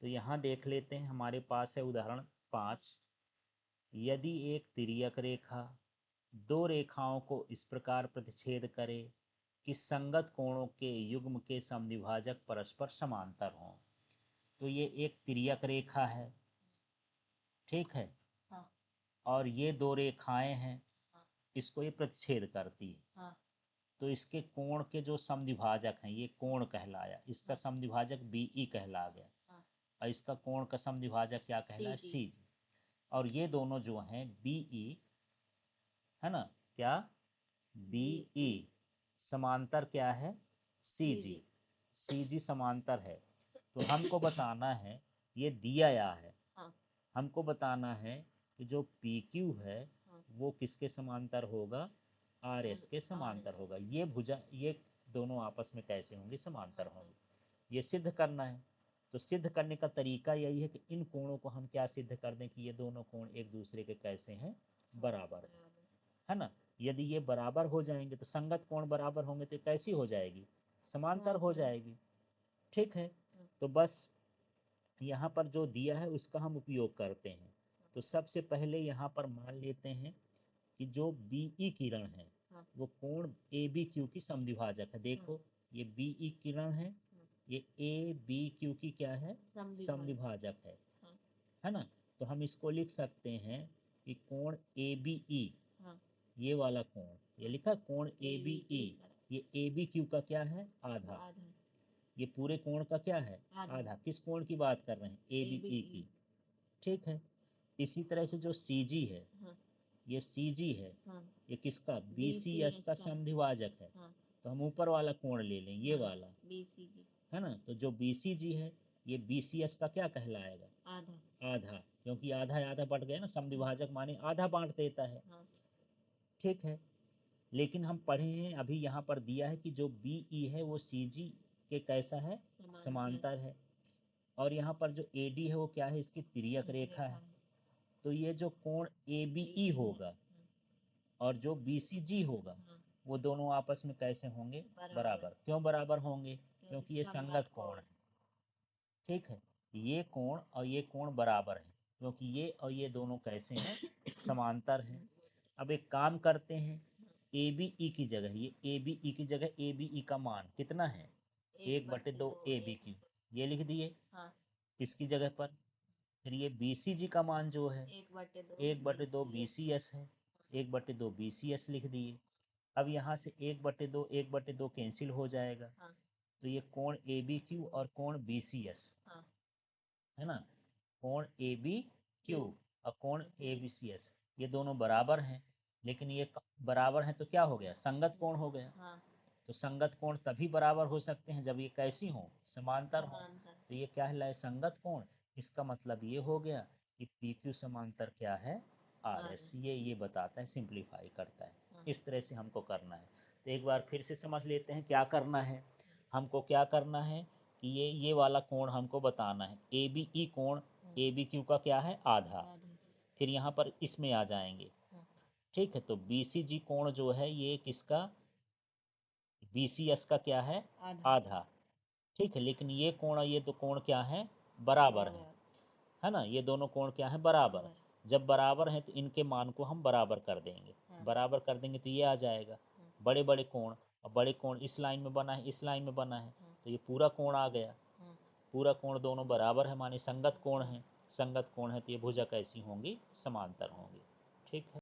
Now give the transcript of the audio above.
तो यहाँ देख लेते हैं, हमारे पास है उदाहरण 5। यदि एक तिर्यक रेखा दो रेखाओं को इस प्रकार प्रतिच्छेद करे कि संगत कोणों के युग्म के समद्विभाजक परस्पर समांतर हों। तो ये एक तिर्यक रेखा है, ठीक है। हाँ। और ये दो रेखाएं हैं, हाँ। इसको ये प्रतिच्छेद करती है। हाँ। तो इसके कोण के जो समद्विभाजक हैं ये कोण कहलाया, इसका समद्विभाजक BE कहला गया। हाँ। और इसका कोण का समद्विभाजक क्या कहलाया? CG। और ये दोनों जो हैं BE, है ना, क्या BE समांतर क्या है? CG। CG समांतर है। तो हमको बताना है, ये दिया या है, हमको बताना है कि जो PQ है वो किसके समांतर होगा? RS के समांतर होगा। ये भुजा, ये दोनों आपस में कैसे होंगे? समांतर होंगे। ये सिद्ध करना है। तो सिद्ध करने का तरीका यही है कि इन कोणों को हम क्या सिद्ध कर दें कि ये दोनों कोण एक दूसरे के कैसे हैं? बराबर है ना। यदि ये बराबर हो जाएंगे तो संगत कोण बराबर होंगे तो कैसी हो जाएगी? समांतर हो जाएगी, ठीक है। तो बस यहाँ पर जो दिया है उसका हम उपयोग करते हैं। तो सबसे पहले यहाँ पर मान लेते हैं कि जो BE किरण है वो कोण ABQ की समद्विभाजक है। देखो ये BE किरण है, ये ABQ की क्या है? समद्विभाजक है ना। तो हम इसको लिख सकते हैं कि कोण ABE, ये वाला कोण, ये लिखा कोण ABE, ये ABQ का क्या है? आधा। ये पूरे कोण का क्या है? आधा। किस कोण की बात कर रहे हैं? ABE की, ठीक है। इसी तरह से जो CG है, ये CG है, ये किसका? BCS का समद्विभाजक है। तो हम ऊपर वाला कोण ले लें, ये वाला, है ना। तो जो BCG है ये BCS का क्या कहलाएगा? आधा। क्योंकि आधा आधा बढ़ गया ना, समद्विभाजक माने आधा बांट देता है, ठीक है। लेकिन हम पढ़े हैं अभी, यहाँ पर दिया है कि जो BE है वो CG के कैसा है? समांतर है। और यहाँ पर जो AD है वो क्या है? इसकी तिर्यक रेखा है। तो ये जो कोण ABE होगा और जो BCG होगा वो दोनों आपस में कैसे होंगे? बराबर। क्यों बराबर होंगे? क्योंकि ये संगत कोण है, ठीक है। ये कोण और ये कोण बराबर है क्योंकि ये और ये दोनों कैसे हैं? समांतर हैं। अब एक काम करते हैं, ABE की जगह, ये ABE की जगह ABE का मान कितना है? 1/2 ABQ, ये लिख दिए इसकी जगह पर। फिर ये BCG का मान जो है 1/2 BCS है, 1/2 BCS लिख दिए। अब यहाँ से 1/2 कैंसिल हो जाएगा। तो ये कोण ABQ और कोण BCS, है ना, कोण ABQ और कोण ABCS ये दोनों बराबर हैं। लेकिन ये बराबर हैं तो क्या हो गया? संगत कोण हो गया। तो संगत कोण तभी बराबर हो सकते हैं जब ये कैसी हो? समांतर हो। तो ये क्या है? संगत कोण। इसका मतलब ये हो गया कि PQ समांतर क्या है? RS। ये बताता है, सिंप्लीफाई करता है। इस तरह से हमको करना है। तो एक बार फिर से समझ लेते हैं क्या करना है। हमको क्या करना है कि ये वाला कोण हमको बताना है। ABE कोण ABQ का क्या है? आधा। फिर यहाँ पर इसमें आ जाएंगे, ठीक है। तो BCG कोण जो है ये किसका? BCS का क्या है? आधा, ठीक है। लेकिन ये कोण और ये दो कोण क्या है? बराबर है ना। ये दोनों कोण क्या है? बराबर। जब बराबर है तो इनके मान को हम बराबर कर देंगे। बराबर कर देंगे तो ये आ जाएगा। बड़े बड़े कोण, और बड़े कोण इस लाइन में बना है, इस लाइन में बना है, तो ये पूरा कोण आ गया। पूरा कोण दोनों बराबर है, माने संगत कोण है। संगत कोण है तो ये भुजा कैसी होंगी? समांतर होंगी, ठीक है।